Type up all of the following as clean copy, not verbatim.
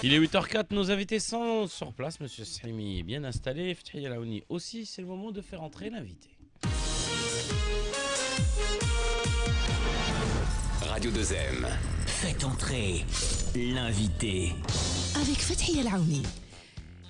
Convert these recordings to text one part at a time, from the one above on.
Il est 8h04, nos invités sont sur place. Monsieur Slimi est bien installé. Fethi Alaouni aussi, c'est le moment de faire entrer l'invité. Radio 2M. Faites entrer l'invité. Avec Fethi Alaouni.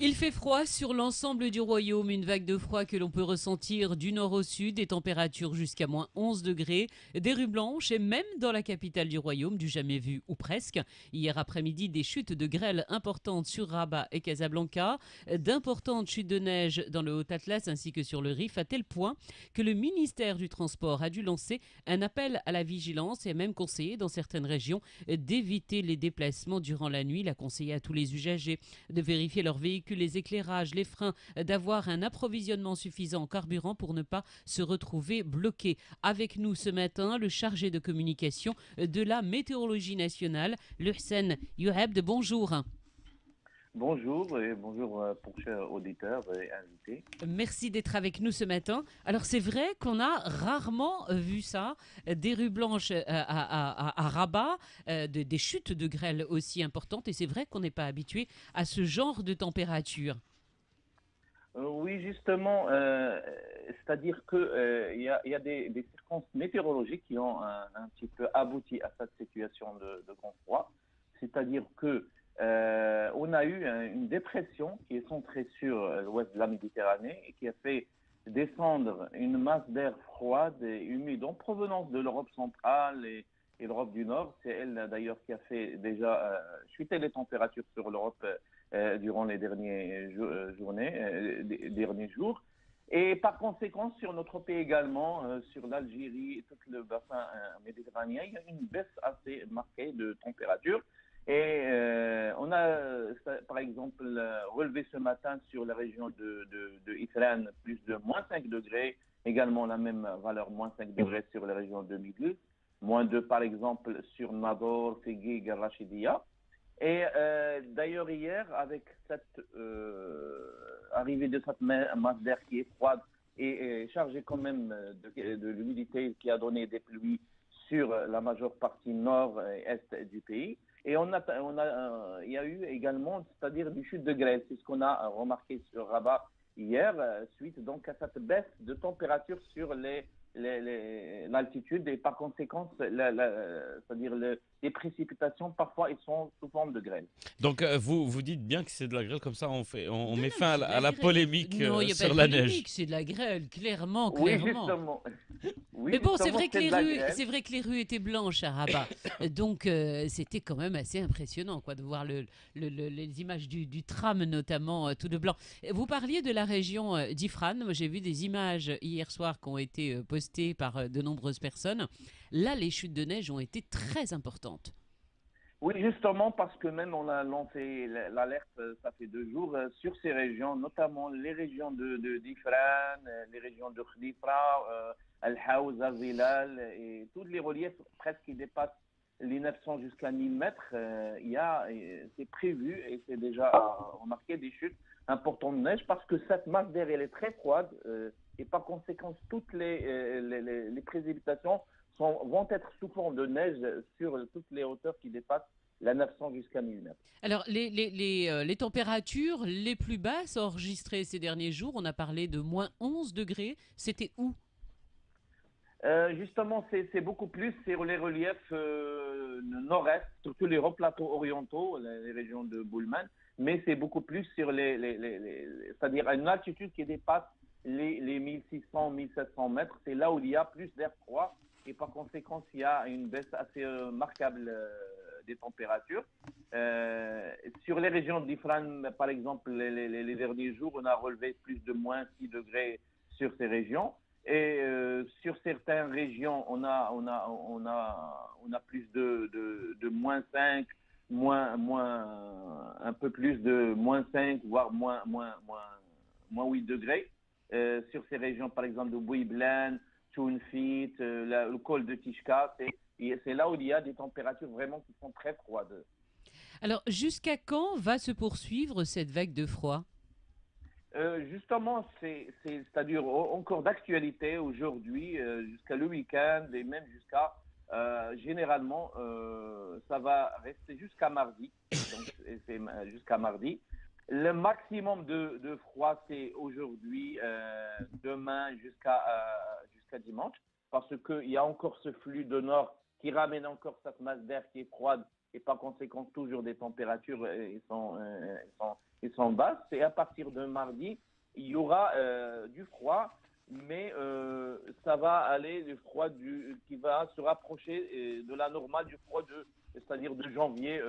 Il fait froid sur l'ensemble du royaume, une vague de froid que l'on peut ressentir du nord au sud, des températures jusqu'à moins 11 degrés, des rues blanches et même dans la capitale du royaume, du jamais vu ou presque. Hier après-midi, des chutes de grêle importantes sur Rabat et Casablanca, d'importantes chutes de neige dans le Haut-Atlas ainsi que sur le Rif, à tel point que le ministère du Transport a dû lancer un appel à la vigilance et a même conseillé dans certaines régions d'éviter les déplacements durant la nuit. Il a conseillé à tous les usagers de vérifier leur véhicule, les éclairages, les freins, d'avoir un approvisionnement suffisant en carburant pour ne pas se retrouver bloqué. Avec nous ce matin, le chargé de communication de la météorologie nationale, Louhsen Youhabd. Bonjour. Bonjour et bonjour pour chers auditeurs et invités. Merci d'être avec nous ce matin. Alors c'est vrai qu'on a rarement vu ça, des rues blanches à Rabat, des chutes de grêle aussi importantes, et c'est vrai qu'on n'est pas habitué à ce genre de température. Oui, justement, c'est-à-dire que il y a des circonstances météorologiques qui ont un petit peu abouti à cette situation de grand froid. C'est-à-dire que on a eu une dépression qui est centrée sur l'ouest de la Méditerranée et qui a fait descendre une masse d'air froide et humide en provenance de l'Europe centrale et l'Europe du Nord. C'est elle d'ailleurs qui a fait déjà chuter les températures sur l'Europe durant les dernières derniers jours. Et par conséquent, sur notre pays également, sur l'Algérie et tout le bassin méditerranéen, il y a une baisse assez marquée de température. Et on a, par exemple, relevé ce matin sur la région de Ifrane plus de moins 5 degrés, également la même valeur, moins 5 degrés sur la région de Midlis, moins 2 par exemple sur Nador, Figuig, Rachidia. Et d'ailleurs hier, avec cette arrivée de cette masse d'air qui est froide et chargée quand même de l'humidité qui a donné des pluies sur la majeure partie nord et est du pays. Et il y a eu également, c'est-à-dire des chutes de grêle. C'est ce qu'on a remarqué sur Rabat hier, suite donc à cette baisse de température sur l'altitude et par conséquent, c'est-à-dire les précipitations, parfois, ils sont sous forme de grêle. Donc vous dites bien que c'est de la grêle, comme ça on met fin C'est de à la grêle. polémique Non, il n'y a sur pas de la polémique, neige. c'est de la grêle, clairement. Oui, justement. Oui, Mais bon, c'est justement, vrai que c'est de la grêle. les rues étaient blanches à Rabat, donc c'était quand même assez impressionnant, quoi, de voir les images du tram notamment tout de blanc. Vous parliez de la région d'Ifrane. Moi, j'ai vu des images hier soir qui ont été postées par de nombreuses personnes. Là, les chutes de neige ont été très importantes. Oui, justement, parce que même on a lancé l'alerte, ça fait 2 jours, sur ces régions, notamment les régions d'Ifrane, les régions de Khdifra, Al-Hawza, Zilal, et tous les reliefs presque qui dépassent les 900 jusqu'à 1000 mètres. C'est prévu et c'est déjà remarqué des chutes importantes de neige parce que cette masse d'air, elle est très froide et par conséquent, toutes les précipitations vont être sous forme de neige sur toutes les hauteurs qui dépassent la 900 jusqu'à 1000 mètres. Alors, les températures les plus basses enregistrées ces derniers jours, on a parlé de moins 11 degrés. C'était où? Justement, c'est beaucoup plus sur les reliefs nord-est, surtout les hauts plateaux orientaux, les régions de Boulman, mais c'est beaucoup plus sur c'est-à-dire à une altitude qui dépasse les 1600, 1700 mètres. C'est là où il y a plus d'air froid et par conséquent, il y a une baisse assez remarquable des températures. Sur les régions d'Ifrane, par exemple, les derniers jours, on a relevé plus de moins 6 degrés sur ces régions. Et sur certaines régions, on a plus de moins 5, un peu plus de moins 5, voire moins 8 degrés. Sur ces régions, par exemple, de Bouiblan, Tounfit, le col de Tishka, c'est là où il y a des températures vraiment qui sont très froides. Alors, jusqu'à quand va se poursuivre cette vague de froid? Justement, c'est-à-dire encore d'actualité aujourd'hui, jusqu'à le week-end et même jusqu'à généralement, ça va rester jusqu'à mardi. Donc, jusqu'à mardi. Le maximum de froid, c'est aujourd'hui, demain jusqu'à dimanche, parce qu'il y a encore ce flux de nord qui ramène encore cette masse d'air qui est froide et par conséquent toujours des températures ils sont basses. Et à partir de mardi, il y aura du froid, mais ça va aller du froid qui va se rapprocher de la normale du froid c'est-à-dire de janvier,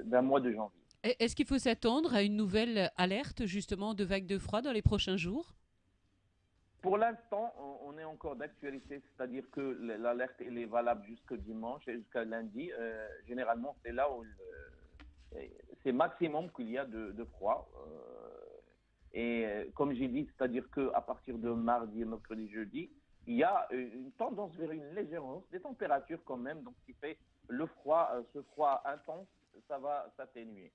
d'un mois de janvier. Est-ce qu'il faut s'attendre à une nouvelle alerte justement de vague de froid dans les prochains jours? Pour l'instant, on est encore d'actualité, c'est-à-dire que l'alerte elle est valable jusqu'à dimanche et jusqu'à lundi. Généralement, c'est là où c'est maximum qu'il y a de froid. Et comme j'ai dit, c'est-à-dire qu'à partir de mardi, mercredi, jeudi, il y a une tendance vers une légère hausse des températures quand même, donc ce qui fait ce froid intense, ça va s'atténuer.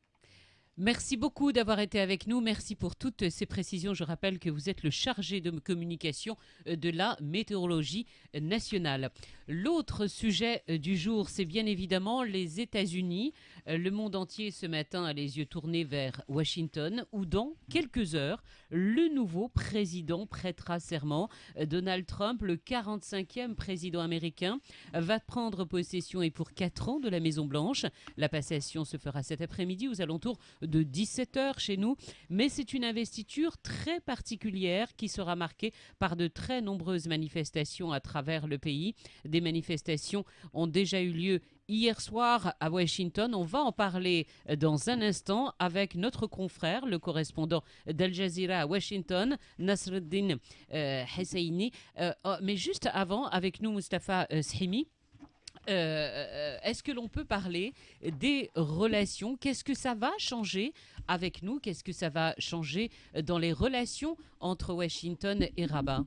Merci beaucoup d'avoir été avec nous. Merci pour toutes ces précisions. Je rappelle que vous êtes le chargé de communication de la météorologie nationale. L'autre sujet du jour, c'est bien évidemment les États-Unis. Le monde entier ce matin a les yeux tournés vers Washington, où dans quelques heures, le nouveau président prêtera serment. Donald Trump, le 45e président américain, va prendre possession et pour 4 ans de la Maison-Blanche. La passation se fera cet après-midi aux alentours de 17h chez nous, mais c'est une investiture très particulière qui sera marquée par de très nombreuses manifestations à travers le pays. Des manifestations ont déjà eu lieu hier soir à Washington. On va en parler dans un instant avec notre confrère, le correspondant d'Al Jazeera à Washington, Nasreddin Husseini. Mais juste avant, avec nous, Mustapha Shimi. Est-ce que l'on peut parler des relations? Qu'est-ce que ça va changer avec nous? Qu'est-ce que ça va changer dans les relations entre Washington et Rabat?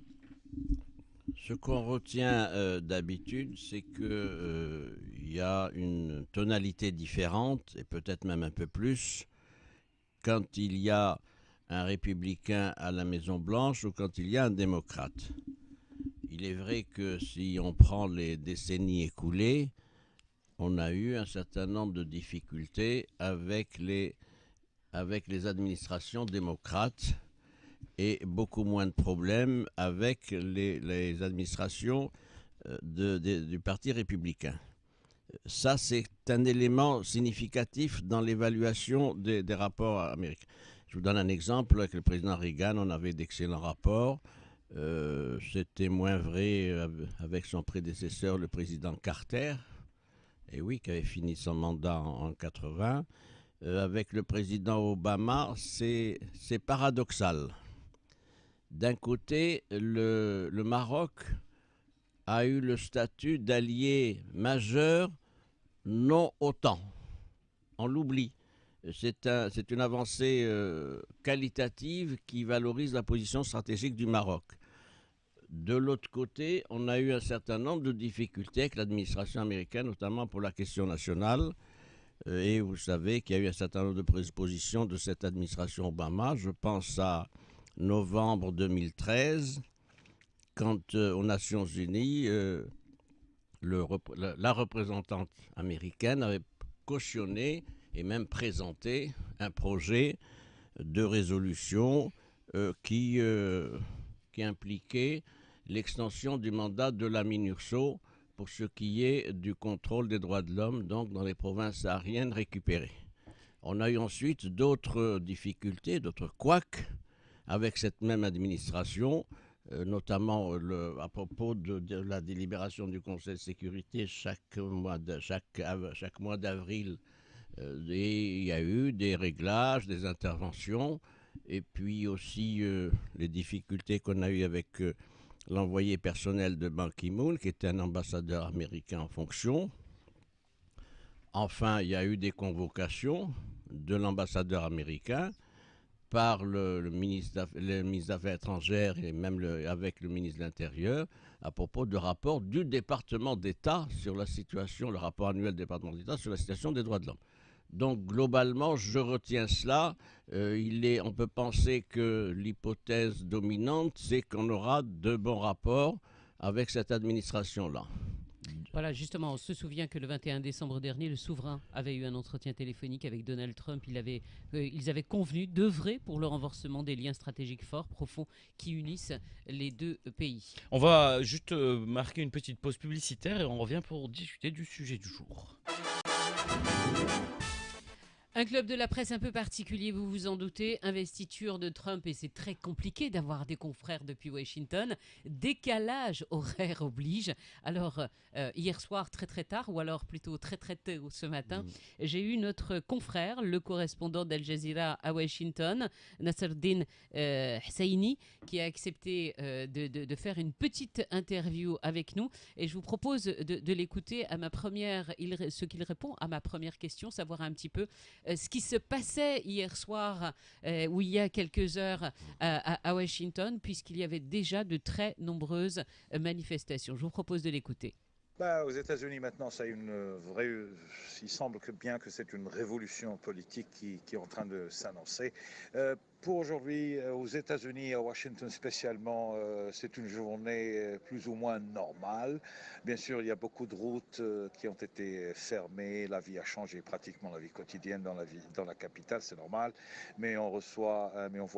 Ce qu'on retient d'habitude, c'est qu'il y a une tonalité différente, et peut-être même un peu plus, quand il y a un républicain à la Maison-Blanche ou quand il y a un démocrate. Il est vrai que si on prend les décennies écoulées, on a eu un certain nombre de difficultés avec les administrations démocrates et beaucoup moins de problèmes avec les administrations du Parti républicain. Ça, c'est un élément significatif dans l'évaluation des rapports américains. Je vous donne un exemple. Avec le président Reagan, on avait d'excellents rapports. C'était moins vrai avec son prédécesseur, le président Carter, et oui, qui avait fini son mandat en 80. Avec le président Obama, c'est paradoxal. D'un côté, le Maroc a eu le statut d'allié majeur non OTAN. On l'oublie. C'est une avancée qualitative qui valorise la position stratégique du Maroc. De l'autre côté, on a eu un certain nombre de difficultés avec l'administration américaine, notamment pour la question nationale. Et vous savez qu'il y a eu un certain nombre de prépositions de cette administration Obama. Je pense à novembre 2013, quand aux Nations Unies, la représentante américaine avait cautionné et même présenté un projet de résolution qui impliquait l'extension du mandat de la MINURSO pour ce qui est du contrôle des droits de l'homme, donc dans les provinces sahariennes récupérées. On a eu ensuite d'autres difficultés, d'autres couacs avec cette même administration, notamment à propos de la délibération du Conseil de sécurité chaque mois d'avril. Et il y a eu des réglages, des interventions, et puis aussi les difficultés qu'on a eues avec l'envoyé personnel de Ban Ki-moon, qui était un ambassadeur américain en fonction. Enfin, il y a eu des convocations de l'ambassadeur américain par le ministre des Affaires étrangères et même avec le ministre de l'Intérieur à propos de rapport du département d'État sur la situation, le rapport annuel du département d'État sur la situation des droits de l'homme. Donc, globalement, je retiens cela. On peut penser que l'hypothèse dominante, c'est qu'on aura de bons rapports avec cette administration-là. Voilà, justement, on se souvient que le 21 décembre dernier, le souverain avait eu un entretien téléphonique avec Donald Trump. Ils avaient convenu d'œuvrer pour le renforcement des liens stratégiques forts, profonds, qui unissent les deux pays. On va juste marquer une petite pause publicitaire et on revient pour discuter du sujet du jour. Un club de la presse un peu particulier, vous vous en doutez, investiture de Trump, et c'est très compliqué d'avoir des confrères depuis Washington. Décalage horaire oblige. Alors, hier soir, très très tard, ou alors plutôt très très tôt ce matin, j'ai eu notre confrère, le correspondant d'Al Jazeera à Washington, Nasreddine Husseini, qui a accepté de faire une petite interview avec nous. Et je vous propose de l'écouter ce qu'il répond à ma première question, savoir un petit peu ce qui se passait hier soir ou il y a quelques heures à Washington, puisqu'il y avait déjà de très nombreuses manifestations. Je vous propose de l'écouter. Aux États-Unis maintenant, il semble bien que c'est une révolution politique qui est en train de s'annoncer. Pour aujourd'hui, aux États-Unis, à Washington spécialement, c'est une journée plus ou moins normale. Bien sûr, il y a beaucoup de routes qui ont été fermées. La vie a changé pratiquement, la vie quotidienne dans la capitale, c'est normal. Mais on voit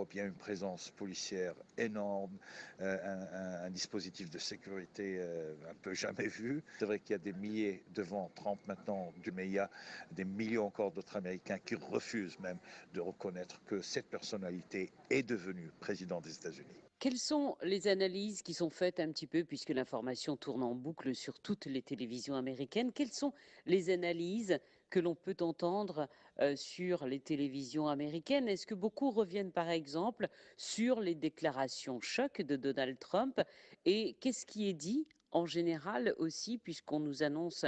bien une présence policière énorme, un dispositif de sécurité un peu jamais vu. C'est vrai qu'il y a des milliers devant Trump maintenant, mais il y a des millions encore d'autres Américains qui refusent même de reconnaître que cette personnalité est devenu président des États-Unis. Quelles sont les analyses qui sont faites un petit peu, puisque l'information tourne en boucle sur toutes les télévisions américaines, quelles sont les analyses que l'on peut entendre sur les télévisions américaines? Est-ce que beaucoup reviennent par exemple sur les déclarations choc de Donald Trump? Et qu'est-ce qui est dit en général aussi, puisqu'on nous annonce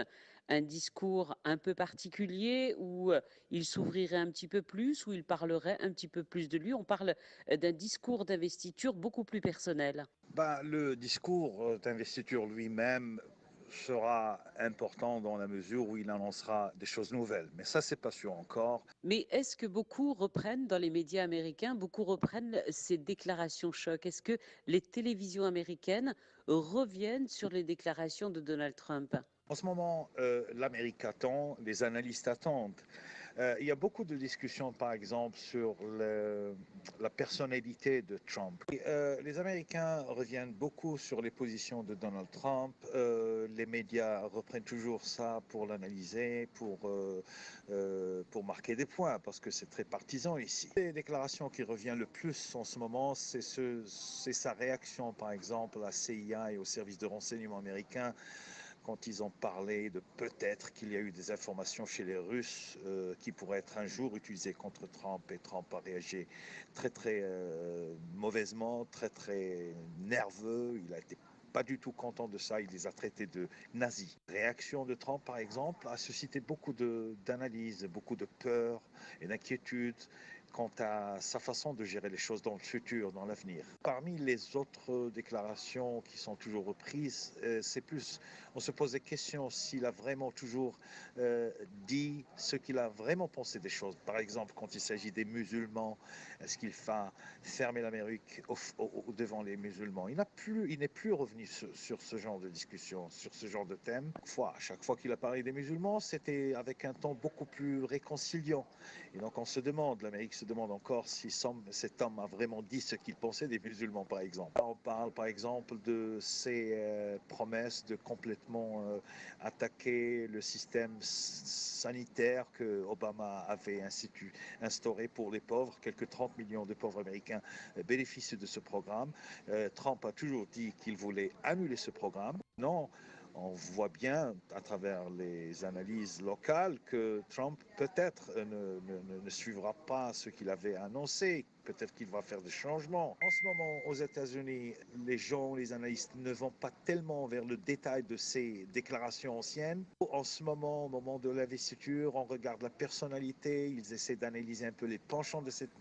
un discours un peu particulier où il s'ouvrirait un petit peu plus, où il parlerait un petit peu plus de lui? On parle d'un discours d'investiture beaucoup plus personnel. Le discours d'investiture lui-même sera important dans la mesure où il annoncera des choses nouvelles. Mais ça, c'est pas sûr encore. Mais est-ce que beaucoup reprennent, dans les médias américains, ces déclarations choc? Est-ce que les télévisions américaines reviennent sur les déclarations de Donald Trump? En ce moment, l'Amérique attend, les analystes attendent. Il y a beaucoup de discussions, par exemple, sur la personnalité de Trump. Les Américains reviennent beaucoup sur les positions de Donald Trump. Les médias reprennent toujours ça pour l'analyser, pour marquer des points, parce que c'est très partisan ici. Les déclarations qui reviennent le plus en ce moment, c'est sa réaction, par exemple, à la CIA et au service de renseignement américain, quand ils ont parlé de peut-être qu'il y a eu des informations chez les Russes qui pourraient être un jour utilisées contre Trump, et Trump a réagi très très mauvaisement, très très nerveux. Il a été pas du tout content de ça, il les a traités de nazis. La réaction de Trump, par exemple, a suscité beaucoup d'analyses, beaucoup de peur et d'inquiétude quant à sa façon de gérer les choses dans le futur, dans l'avenir. Parmi les autres déclarations qui sont toujours reprises, on se pose des questions s'il a vraiment toujours dit ce qu'il a vraiment pensé des choses. Par exemple, quand il s'agit des musulmans, est-ce qu'il va fermer l'Amérique devant les musulmans? Il n'est plus revenu sur ce genre de discussion, sur ce genre de thème. À chaque fois qu'il a parlé des musulmans, c'était avec un ton beaucoup plus réconciliant. Et donc l'Amérique se demande encore si cet homme a vraiment dit ce qu'il pensait des musulmans, par exemple. On parle, par exemple, de ses promesses de complètement attaquer le système sanitaire que Obama avait instauré pour les pauvres. Quelques 30 millions de pauvres américains bénéficient de ce programme. Trump a toujours dit qu'il voulait annuler ce programme. Non. On voit bien à travers les analyses locales que Trump peut-être ne suivra pas ce qu'il avait annoncé. Peut-être qu'il va faire des changements. En ce moment, aux États-Unis, les analystes ne vont pas tellement vers le détail de ces déclarations anciennes. En ce moment, au moment de l'investiture, on regarde la personnalité. Ils essaient d'analyser un peu les penchants de cette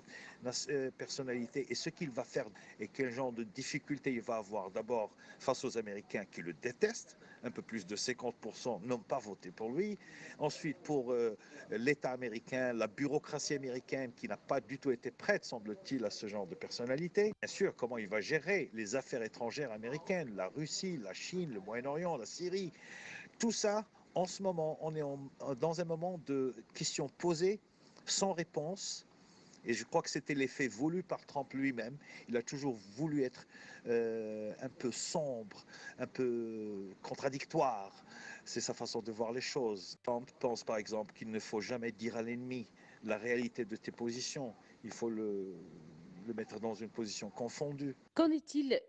personnalité et ce qu'il va faire et quel genre de difficultés il va avoir. D'abord, face aux Américains qui le détestent. Un peu plus de 50% n'ont pas voté pour lui. Ensuite, pour l'État américain, la bureaucratie américaine qui n'a pas du tout été prête, semble-t-il, à ce genre de personnalité. Bien sûr, comment il va gérer les affaires étrangères américaines, la Russie, la Chine, le Moyen-Orient, la Syrie. Tout ça, en ce moment, on est dans un moment de questions posées sans réponse. Et je crois que c'était l'effet voulu par Trump lui-même. Il a toujours voulu être un peu sombre, un peu contradictoire. C'est sa façon de voir les choses. Trump pense par exemple qu'il ne faut jamais dire à l'ennemi la réalité de tes positions. Il faut le mettre dans une position confondue. Qu'en est-il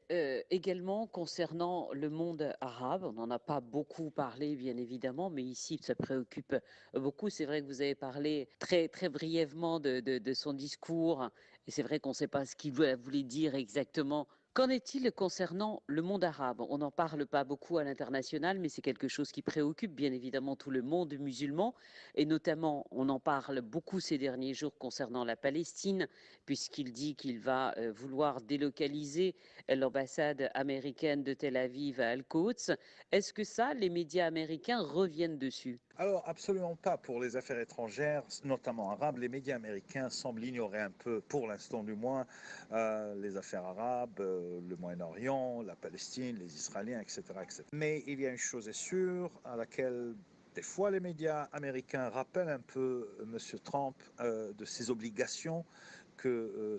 également concernant le monde arabe? On n'en a pas beaucoup parlé, bien évidemment, mais ici, ça préoccupe beaucoup. C'est vrai que vous avez parlé très, très brièvement de son discours, et c'est vrai qu'on ne sait pas ce qu'il voulait dire exactement. Qu'en est-il concernant le monde arabe? On n'en parle pas beaucoup à l'international, mais c'est quelque chose qui préoccupe bien évidemment tout le monde musulman, et notamment, on en parle beaucoup ces derniers jours concernant la Palestine, puisqu'il dit qu'il va vouloir délocaliser l'ambassade américaine de Tel Aviv à Al-Quds. Est-ce que ça, les médias américains reviennent dessus? Alors, absolument pas. Pour les affaires étrangères, notamment arabes, les médias américains semblent ignorer un peu, pour l'instant du moins, les affaires arabes, le Moyen-Orient, la Palestine, les Israéliens, etc., etc. Mais il y a une chose est sûre, à laquelle des fois les médias américains rappellent un peu M. Trump de ses obligations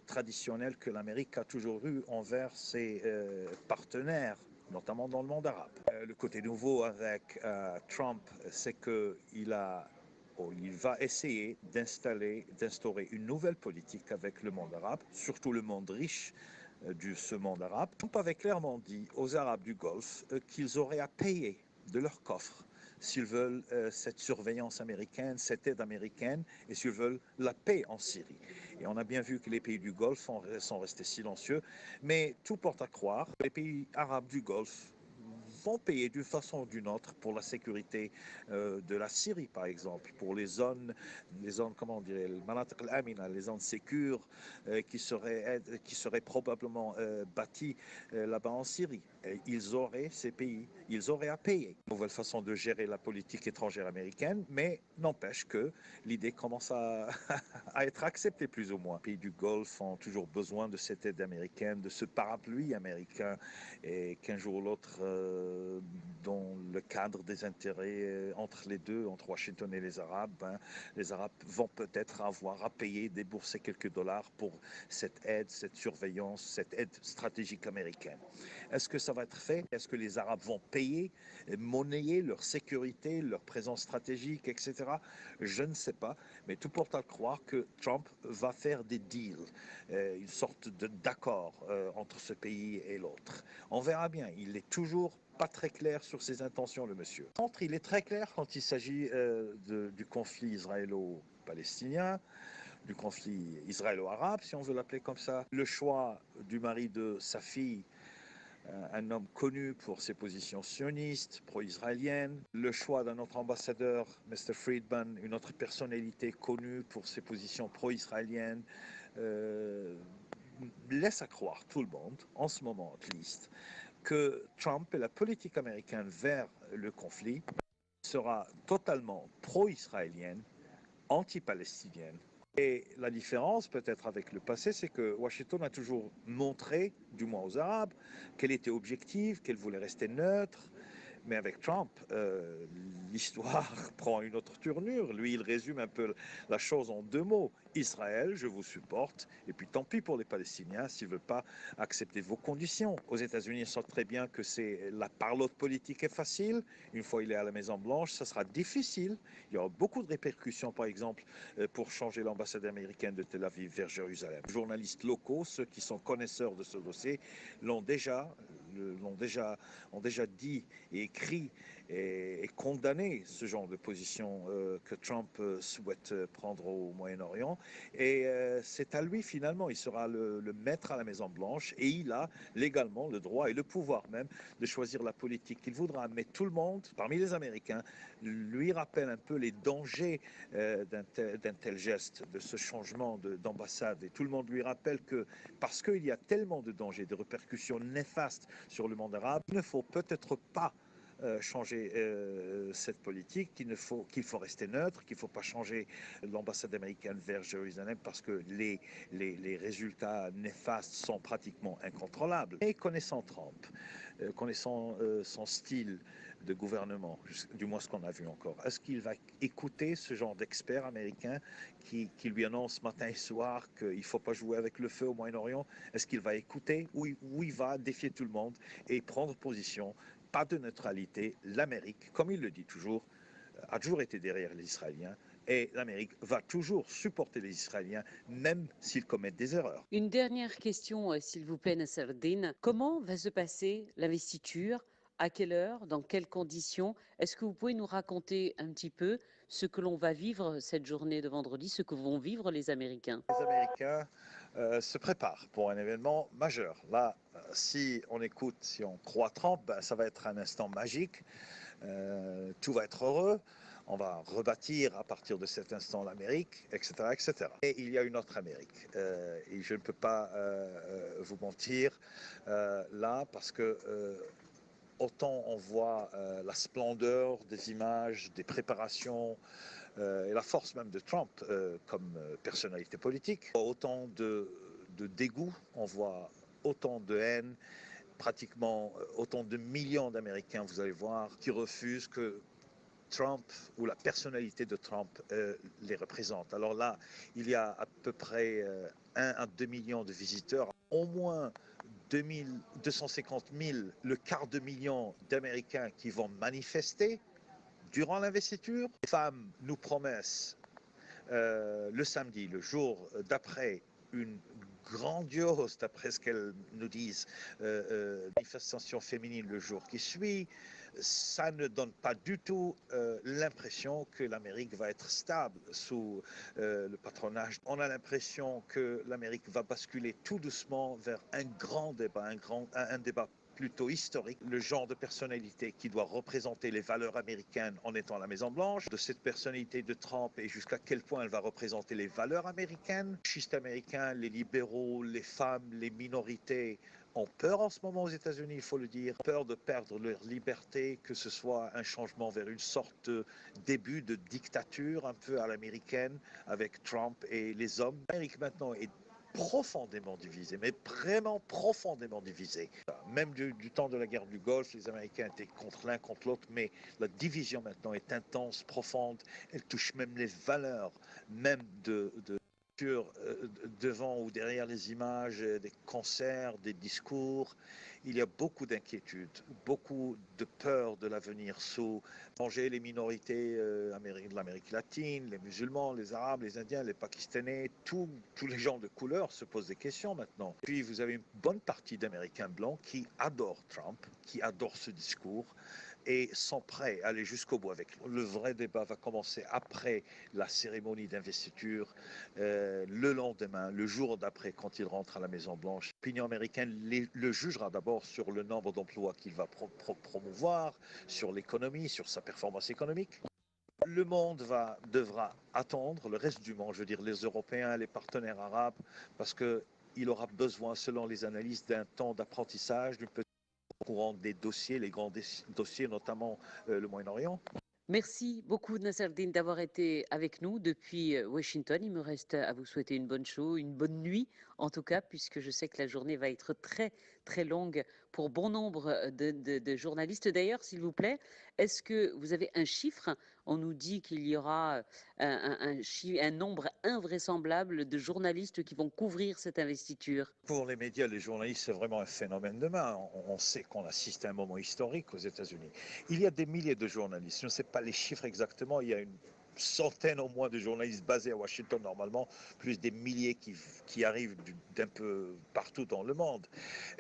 traditionnelles que l'Amérique a toujours eues envers ses partenaires, notamment dans le monde arabe. Le côté nouveau avec Trump, c'est qu'il va essayer d'instaurer une nouvelle politique avec le monde arabe, surtout le monde riche de ce monde arabe. Trump avait clairement dit aux Arabes du Golfe qu'ils auraient à payer de leur coffre s'ils veulent cette surveillance américaine, cette aide américaine, et s'ils veulent la paix en Syrie. Et on a bien vu que les pays du Golfe sont restés silencieux, mais tout porte à croire que les pays arabes du Golfe vont payer d'une façon ou d'une autre pour la sécurité de la Syrie, par exemple, pour les zones comment on dirait, les zones sécures qui seraient probablement bâties là-bas en Syrie. Et ces pays, ils auraient à payer. Nouvelle façon de gérer la politique étrangère américaine, mais n'empêche que l'idée commence à être acceptée plus ou moins. Les pays du Golfe ont toujours besoin de cette aide américaine, de ce parapluie américain, et qu'un jour ou l'autre, dans le cadre des intérêts entre les deux, entre Washington et les Arabes vont peut-être avoir à payer, débourser quelques dollars pour cette aide, cette surveillance, cette aide stratégique américaine. Est-ce que ça va être fait? Est-ce que les Arabes vont payer, monnayer leur sécurité, leur présence stratégique, etc.? Je ne sais pas, mais tout porte à croire que Trump va faire des deals, une sorte d'accord entre ce pays et l'autre. On verra bien, il est toujours pas très clair sur ses intentions, le monsieur. Par contre, il est très clair quand il s'agit du conflit israélo-palestinien, du conflit israélo-arabe, si on veut l'appeler comme ça. Le choix du mari de sa fille, un homme connu pour ses positions sionistes, pro-israéliennes. Le choix d'un autre ambassadeur, Mr. Friedman, une autre personnalité connue pour ses positions pro-israéliennes, laisse à croire tout le monde, en ce moment at least, que Trump et la politique américaine vers le conflit sera totalement pro-israélienne, anti-palestinienne. Et la différence peut-être avec le passé, c'est que Washington a toujours montré, du moins aux Arabes, qu'elle était objective, qu'elle voulait rester neutre. Mais avec Trump, l'histoire prend une autre tournure. Lui, il résume un peu la chose en deux mots. Israël, je vous supporte, et puis tant pis pour les Palestiniens s'ils ne veulent pas accepter vos conditions. Aux États-Unis, ils savent très bien que la parlotte politique est facile. Une fois il est à la Maison-Blanche, ça sera difficile. Il y aura beaucoup de répercussions, par exemple, pour changer l'ambassade américaine de Tel Aviv vers Jérusalem. Les journalistes locaux, ceux qui sont connaisseurs de ce dossier, ont déjà dit et écrit et condamné ce genre de position que Trump souhaite prendre au Moyen-Orient. Et c'est à lui finalement, il sera le maître à la Maison-Blanche et il a légalement le droit et le pouvoir même de choisir la politique qu'il voudra. Mais tout le monde, parmi les Américains, lui rappelle un peu les dangers d'un tel geste, de ce changement d'ambassade. Et tout le monde lui rappelle que parce qu'il y a tellement de dangers, de répercussions néfastes sur le monde arabe, il ne faut peut-être pas changer cette politique, qu'il faut rester neutre, qu'il ne faut pas changer l'ambassade américaine vers Jérusalem parce que les résultats néfastes sont pratiquement incontrôlables. Et connaissant Trump, connaissant son style de gouvernement, du moins ce qu'on a vu encore. Est-ce qu'il va écouter ce genre d'experts américains qui lui annoncent matin et soir qu'il ne faut pas jouer avec le feu au Moyen-Orient? Est-ce qu'il va écouter ou il va défier tout le monde et prendre position? Pas de neutralité. L'Amérique, comme il le dit toujours, a toujours été derrière les Israéliens. Et l'Amérique va toujours supporter les Israéliens, même s'ils commettent des erreurs. Une dernière question, s'il vous plaît, Nasserdine. Comment va se passer l'investiture? À quelle heure? Dans quelles conditions? Est-ce que vous pouvez nous raconter un petit peu ce que l'on va vivre cette journée de vendredi, ce que vont vivre les Américains? Les Américains se préparent pour un événement majeur. Là, si on croit Trump, ça va être un instant magique. Tout va être heureux. On va rebâtir à partir de cet instant l'Amérique, etc., etc. Et il y a une autre Amérique. Et je ne peux pas vous mentir là, parce que autant on voit la splendeur des images, des préparations, et la force même de Trump comme personnalité politique, autant de dégoût, on voit autant de haine, pratiquement autant de millions d'Américains, vous allez voir, qui refusent que Trump ou la personnalité de Trump les représente. Alors là, il y a à peu près 1 à 2 millions de visiteurs, au moins 250 000, le quart de million d'Américains qui vont manifester durant l'investiture. Les femmes nous promettent le samedi, le jour d'après, une grandiose, d'après ce qu'elles nous disent, manifestation féminine le jour qui suit. Ça ne donne pas du tout l'impression que l'Amérique va être stable sous le patronage. On a l'impression que l'Amérique va basculer tout doucement vers un grand débat, un débat plutôt historique, le genre de personnalité qui doit représenter les valeurs américaines en étant à la Maison-Blanche, de cette personnalité de Trump et jusqu'à quel point elle va représenter les valeurs américaines. Les schistes américains, les libéraux, les femmes, les minorités ont peur en ce moment aux États-Unis, il faut le dire, peur de perdre leur liberté, que ce soit un changement vers une sorte de début de dictature un peu à l'américaine avec Trump et les hommes. L'Amérique maintenant est profondément divisée, mais vraiment profondément divisée. Même du temps de la guerre du Golfe, les Américains étaient contre l'un, contre l'autre, mais la division maintenant est intense, profonde, elle touche même les valeurs, même devant ou derrière les images, des concerts, des discours. Il y a beaucoup d'inquiétudes, beaucoup de peur de l'avenir sous danger les minorités de l'Amérique latine, les musulmans, les arabes, les indiens, les pakistanais, tous les gens de couleur se posent des questions maintenant. Puis vous avez une bonne partie d'Américains blancs qui adorent Trump, qui adorent ce discours et sont prêts à aller jusqu'au bout avec lui. Le vrai débat va commencer après la cérémonie d'investiture, le lendemain, le jour d'après, quand il rentre à la Maison-Blanche. L'opinion américaine le jugera d'abord sur le nombre d'emplois qu'il va promouvoir, sur l'économie, sur sa performance économique. Le monde devra attendre, le reste du monde, je veux dire les Européens, les partenaires arabes, parce qu'il aura besoin, selon les analyses, d'un temps d'apprentissage, d'une petite courant des dossiers, les grands dossiers, notamment le Moyen-Orient. Merci beaucoup, Nasserdine, d'avoir été avec nous depuis Washington. Il me reste à vous souhaiter une bonne show, une bonne nuit, en tout cas, puisque je sais que la journée va être très, très longue pour bon nombre de journalistes. D'ailleurs, s'il vous plaît, est-ce que vous avez un chiffre? On nous dit qu'il y aura un nombre invraisemblable de journalistes qui vont couvrir cette investiture. Pour les médias, les journalistes, c'est vraiment un phénomène de main. On sait qu'on assiste à un moment historique aux États-Unis. Il y a des milliers de journalistes. Je ne sais pas les chiffres exactement. Il y a une centaine au moins de journalistes basés à Washington normalement, plus des milliers qui arrivent d'un peu partout dans le monde.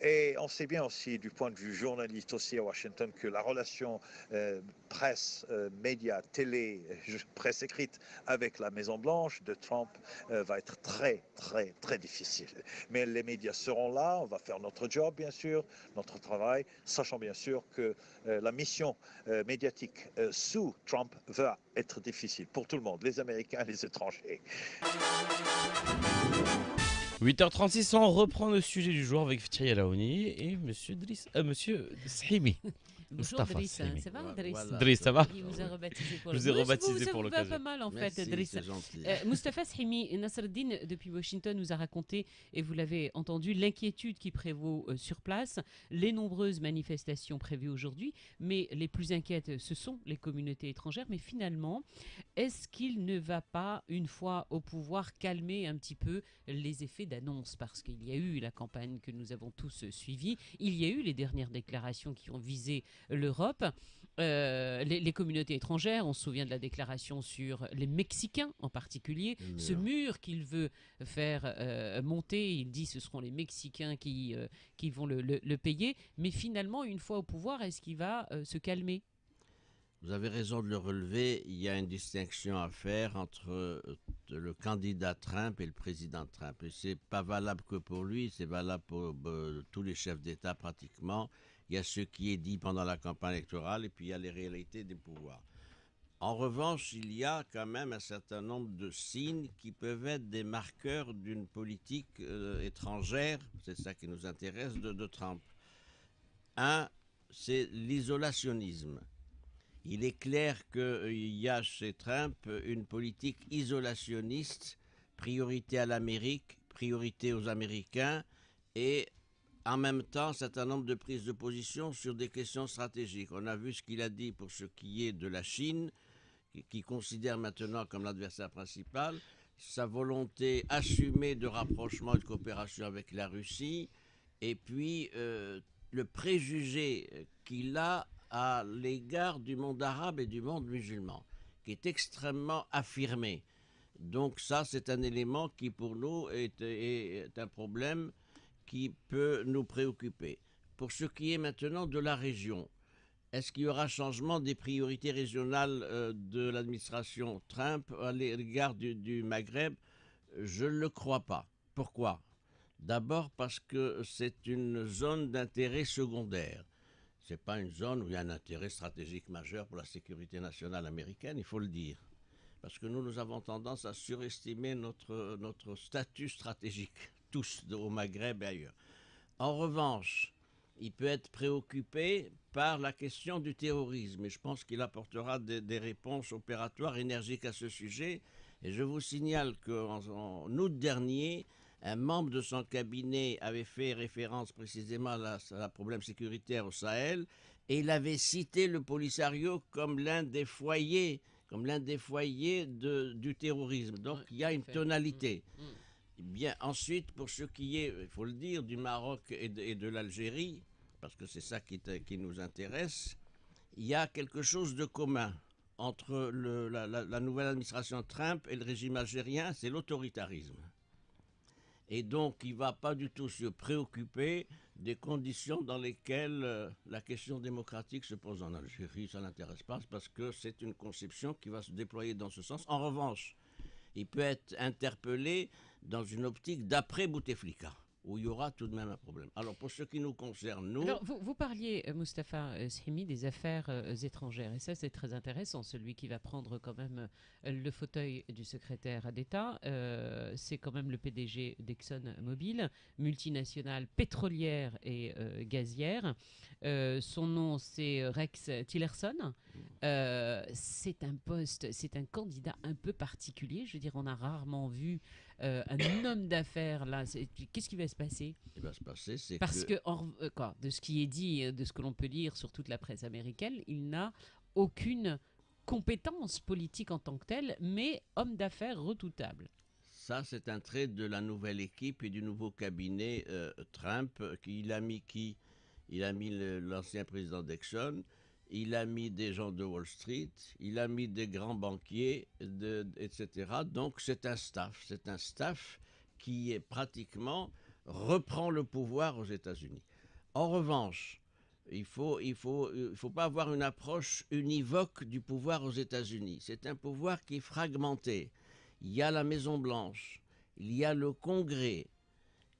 Et on sait bien aussi du point de vue journaliste aussi à Washington que la relation presse, médias, télé, presse écrite avec la Maison-Blanche de Trump va être très, très, très difficile. Mais les médias seront là, on va faire notre job bien sûr, notre travail, sachant bien sûr que la mission médiatique sous Trump va être difficile pour tout le monde, les Américains et les étrangers. 8h36, on reprend le sujet du jour avec Fethi Alaouni et Monsieur Slimi. Bonjour Mustafa Driss, Srimi. ça va Voilà. Driss Driss, ça va? Il vous a rebaptisé pour Je vous ai Oui, rebaptisé ça pour vous va l'occasion. pas mal en fait, Merci, Driss. c'est gentil. Mustafa Srimi, Nasreddin, depuis Washington, nous a raconté, et vous l'avez entendu, l'inquiétude qui prévaut sur place, les nombreuses manifestations prévues aujourd'hui, mais les plus inquiètes, ce sont les communautés étrangères. Mais finalement, est-ce qu'il ne va pas, une fois au pouvoir, calmer un petit peu les effets d'annonce? Parce qu'il y a eu la campagne que nous avons tous suivie, il y a eu les dernières déclarations qui ont visé l'Europe. Les communautés étrangères, on se souvient de la déclaration sur les Mexicains en particulier, ce mur qu'il veut faire monter, il dit ce seront les Mexicains qui vont le payer, mais finalement, une fois au pouvoir, est-ce qu'il va se calmer? Vous avez raison de le relever. Il y a une distinction à faire entre le candidat Trump et le président Trump. Et c'est pas valable que pour lui, c'est valable pour tous les chefs d'État pratiquement. Il y a ce qui est dit pendant la campagne électorale et puis il y a les réalités des pouvoirs. En revanche, il y a quand même un certain nombre de signes qui peuvent être des marqueurs d'une politique étrangère, c'est ça qui nous intéresse, de Trump. Un, c'est l'isolationnisme. Il est clair qu'il y a chez Trump une politique isolationniste, priorité à l'Amérique, priorité aux Américains, et en même temps un certain nombre de prises de position sur des questions stratégiques. On a vu ce qu'il a dit pour ce qui est de la Chine, qui considère maintenant comme l'adversaire principal, sa volonté assumée de rapprochement et de coopération avec la Russie, et puis le préjugé qu'il a à l'égard du monde arabe et du monde musulman, qui est extrêmement affirmé. Donc ça, c'est un élément qui pour nous est un problème qui peut nous préoccuper. Pour ce qui est maintenant de la région, est-ce qu'il y aura changement des priorités régionales de l'administration Trump à l'égard du Maghreb? Je ne le crois pas. Pourquoi? D'abord parce que c'est une zone d'intérêt secondaire. Ce n'est pas une zone où il y a un intérêt stratégique majeur pour la sécurité nationale américaine, il faut le dire. Parce que nous avons tendance à surestimer notre statut stratégique, tous au Maghreb et ailleurs. En revanche, il peut être préoccupé par la question du terrorisme. Et je pense qu'il apportera des réponses opératoires énergiques à ce sujet. Et je vous signale qu'en août dernier, un membre de son cabinet avait fait référence précisément à la problème sécuritaire au Sahel et il avait cité le Polisario comme l'un des foyers, du terrorisme. Donc il y a une tonalité. Bien, ensuite, pour ce qui est, il faut le dire, du Maroc et de l'Algérie, parce que c'est ça qui nous intéresse, il y a quelque chose de commun entre la nouvelle administration Trump et le régime algérien, c'est l'autoritarisme. Et donc, il ne va pas du tout se préoccuper des conditions dans lesquelles la question démocratique se pose en Algérie. Ça ne l'intéresse pas parce que c'est une conception qui va se déployer dans ce sens. En revanche, il peut être interpellé dans une optique d'après Bouteflika, où il y aura tout de même un problème. Alors, pour ce qui nous concerne, nous... Alors, vous parliez, Mustafa Srimi, des affaires étrangères, et ça, c'est très intéressant. Celui qui va prendre quand même le fauteuil du secrétaire d'État, c'est quand même le PDG d'ExxonMobil, multinationale pétrolière et gazière. Son nom, c'est Rex Tillerson. C'est un poste, c'est un candidat un peu particulier. Je veux dire, on a rarement vu un homme d'affaires là. Qu'est-ce qui va se passer? Il va se passer, c'est parce que de ce qui est dit, de ce que l'on peut lire sur toute la presse américaine, il n'a aucune compétence politique en tant que tel, mais homme d'affaires redoutable. Ça, c'est un trait de la nouvelle équipe et du nouveau cabinet Trump. Il a mis l'ancien président d'Exxon, il a mis des gens de Wall Street, il a mis des grands banquiers, etc. Donc c'est un staff qui est pratiquement reprend le pouvoir aux États-Unis. En revanche, il faut pas avoir une approche univoque du pouvoir aux États-Unis. C'est un pouvoir qui est fragmenté. Il y a la Maison-Blanche, il y a le Congrès,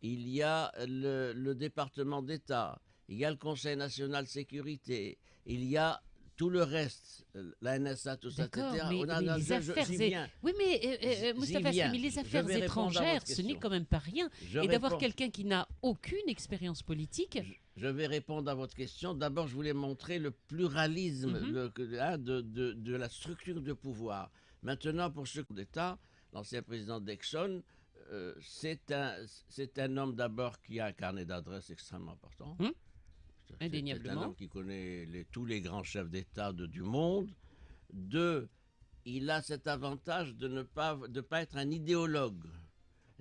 il y a le département d'État, il y a le Conseil national de sécurité, il y a tout le reste, la NSA, tout ça, D'accord, etc. mais les affaires... J'y viens. Oui, mais Moustapha viens. Slimani, les Je affaires vais répondre à votre étrangères, ce question. n'est quand même pas rien. Je Et d'avoir réponds- quelqu'un qui n'a aucune expérience politique... Je vais répondre à votre question. D'abord, je voulais montrer le pluralisme de la structure de pouvoir. Maintenant, pour ce coup d'État, l'ancien président Nixon, c'est un homme d'abord qui a un carnet d'adresses extrêmement important. Indéniablement. C'est un homme qui connaît tous les grands chefs d'État du monde. Deux, il a cet avantage de ne pas être un idéologue.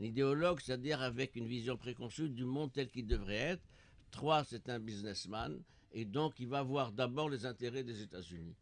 Un idéologue, c'est-à-dire avec une vision préconçue du monde tel qu'il devrait être. Trois, c'est un businessman. Et donc, il va voir d'abord les intérêts des États-Unis.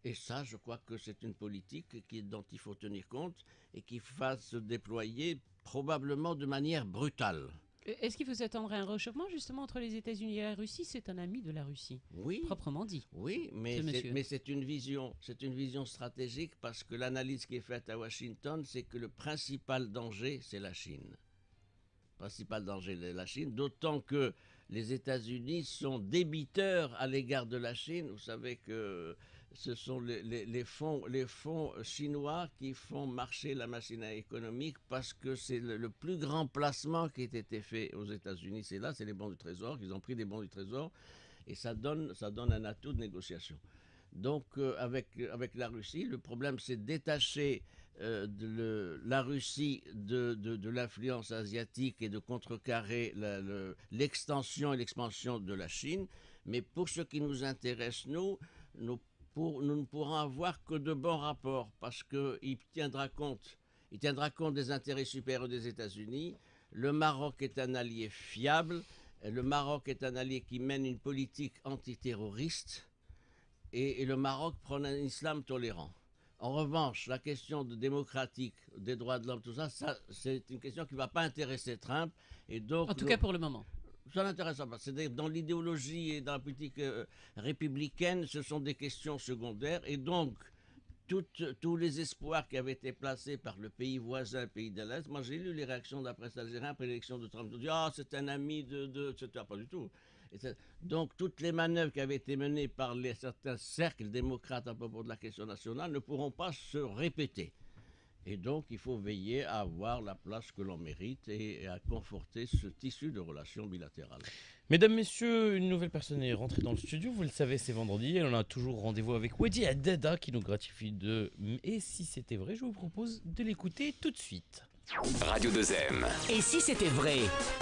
Et ça, je crois que c'est une politique dont il faut tenir compte et qui va se déployer probablement de manière brutale. Est-ce qu'il faut s'attendre à un réchauffement justement entre les États-Unis et la Russie? C'est un ami de la Russie, Oui, proprement dit. oui, mais c'est une vision stratégique parce que l'analyse qui est faite à Washington, c'est que le principal danger, c'est la Chine. Le principal danger, c'est la Chine, d'autant que les États-Unis sont débiteurs à l'égard de la Chine. Vous savez que ce sont les fonds chinois qui font marcher la machine économique parce que c'est le plus grand placement qui a été fait aux États-Unis. C'est les bons du Trésor. Ils ont pris des bons du Trésor et ça donne un atout de négociation. Donc, avec la Russie, le problème, c'est de détacher la Russie de l'influence asiatique et de contrecarrer l'extension et l'expansion de la Chine. Mais pour ce qui nous intéresse, nous ne pourrons avoir que de bons rapports parce qu'il tiendra compte des intérêts supérieurs des États-Unis. Le Maroc est un allié fiable. Le Maroc est un allié qui mène une politique antiterroriste. Et le Maroc prône un islam tolérant. En revanche, la question démocratique, des droits de l'homme, tout ça, c'est une question qui ne va pas intéresser Trump. Et donc, En tout cas pour le moment. Ça n'intéresse pas. C'est-à-dire dans l'idéologie et dans la politique républicaine, ce sont des questions secondaires. Et donc, tous les espoirs qui avaient été placés par le pays voisin, le pays de l'Est, moi j'ai lu les réactions de la presse algérienne après l'élection de Trump. On dit « Ah, c'est un ami etc. » Pas du tout. Donc, toutes les manœuvres qui avaient été menées par certains cercles démocrates à propos de la question nationale ne pourront pas se répéter. Et donc, il faut veiller à avoir la place que l'on mérite et à conforter ce tissu de relations bilatérales. Mesdames, messieurs, une nouvelle personne est rentrée dans le studio. Vous le savez, c'est vendredi. Et on a toujours rendez-vous avec Wadi Haddada qui nous gratifie de... Et si c'était vrai, je vous propose de l'écouter tout de suite. Radio 2M. Et si c'était vrai?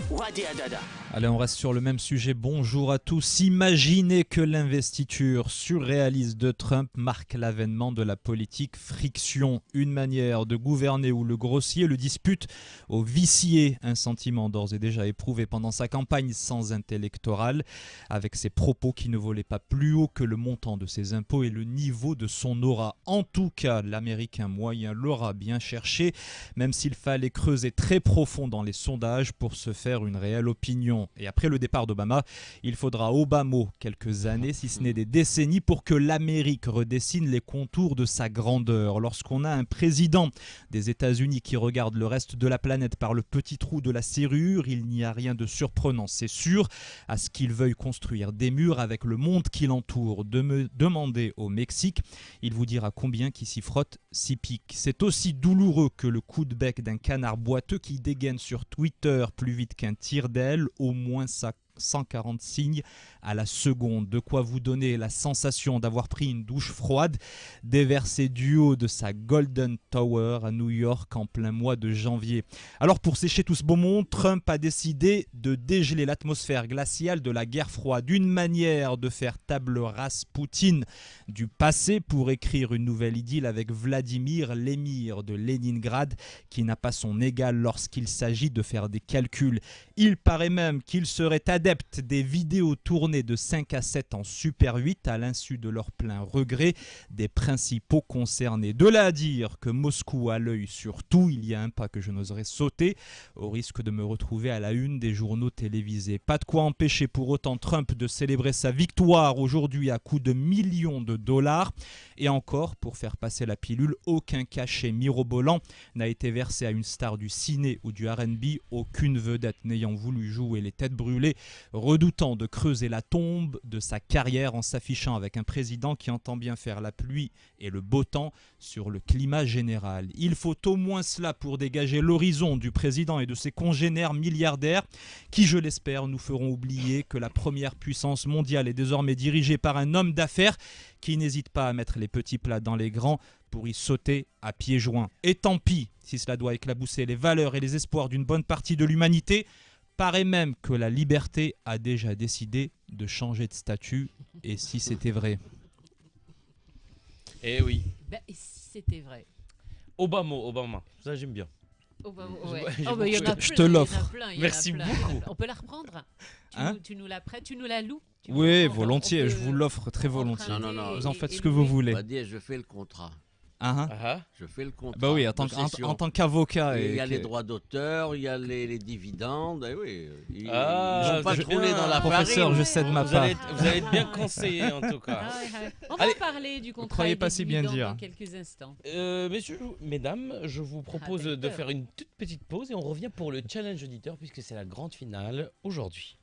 Wadi Haddada. Allez, on reste sur le même sujet. Bonjour à tous. Imaginez que l'investiture surréaliste de Trump marque l'avènement de la politique friction. Une manière de gouverner où le grossier le dispute au vicié. Un sentiment d'ores et déjà éprouvé pendant sa campagne sans intellectorale, avec ses propos qui ne volaient pas plus haut que le montant de ses impôts et le niveau de son aura. En tout cas, l'Américain moyen l'aura bien cherché, même s'il fallait creuser très profond dans les sondages pour se faire une réelle opinion. Et après le départ d'Obama, il faudra Obama quelques années, si ce n'est des décennies, pour que l'Amérique redessine les contours de sa grandeur. Lorsqu'on a un président des États-Unis qui regarde le reste de la planète par le petit trou de la serrure, il n'y a rien de surprenant, c'est sûr, à ce qu'il veuille construire des murs avec le monde qui l'entoure. Demandez au Mexique, il vous dira combien qui s'y frotte, s'y pique. C'est aussi douloureux que le coup de bec d'un canard boiteux qui dégaine sur Twitter plus vite qu'un tire d'aile, au moins 140 signes à la seconde. De quoi vous donner la sensation d'avoir pris une douche froide, déversée du haut de sa Golden Tower à New York en plein mois de janvier. Alors pour sécher tout ce beau monde, Trump a décidé de dégeler l'atmosphère glaciale de la guerre froide. Une manière de faire table rase Poutine du passé pour écrire une nouvelle idylle avec Vladimir, l'émir de Leningrad, qui n'a pas son égal lorsqu'il s'agit de faire des calculs. Il paraît même qu'il serait adepte des vidéos tournées de 5 à 7 en Super 8 à l'insu de leur plein regret des principaux concernés. De là à dire que Moscou a l'œil sur tout, il y a un pas que je n'oserais sauter au risque de me retrouver à la une des journaux télévisés. Pas de quoi empêcher pour autant Trump de célébrer sa victoire aujourd'hui à coups de millions de dollars. Et encore, pour faire passer la pilule, aucun cachet mirobolant n'a été versé à une star du ciné ou du R&B, aucune vedette n'ayant voulu jouer les têtes brûlées redoutant de creuser la tombe de sa carrière en s'affichant avec un président qui entend bien faire la pluie et le beau temps sur le climat général. Il faut au moins cela pour dégager l'horizon du président et de ses congénères milliardaires qui, je l'espère, nous feront oublier que la première puissance mondiale est désormais dirigée par un homme d'affaires qui n'hésite pas à mettre les petits plats dans les grands pour y sauter à pieds joints. Et tant pis si cela doit éclabousser les valeurs et les espoirs d'une bonne partie de l'humanité. Paraît même que la liberté a déjà décidé de changer de statut. Et si c'était vrai? Eh oui. Et si c'était vrai? Obama. Ça, j'aime bien. Ouais. J'ai Oh, bah, il y en a Je plein, te il y en a l'offre. plein, il y en a Merci plein. beaucoup. On peut la reprendre? Tu nous la prêtes? Tu nous la loues? Oui, On volontiers, peut je vous l'offre très volontiers. Non, non, Vous en faites et ce que vous louer. voulez. On va dire, je fais le contrat. Ah, Ah, Je fais le contrat. bah oui, en de tant, cession. en tant qu'avocat. Et il y a et les que- droits d'auteur, il y a les dividendes. Eh oui, ils Ah, n'ont pas je- roulé dans la Professeur, farine. je cède ma vous part. allez être bien conseillé en tout cas. Ah ouais. On va Allez. parler du contrat croyez et pas des si bien dividendes dire. dans quelques instants. Messieurs, mesdames, je vous propose t'as eu de peur. faire une toute petite pause et on revient pour le challenge auditeur puisque c'est la grande finale aujourd'hui.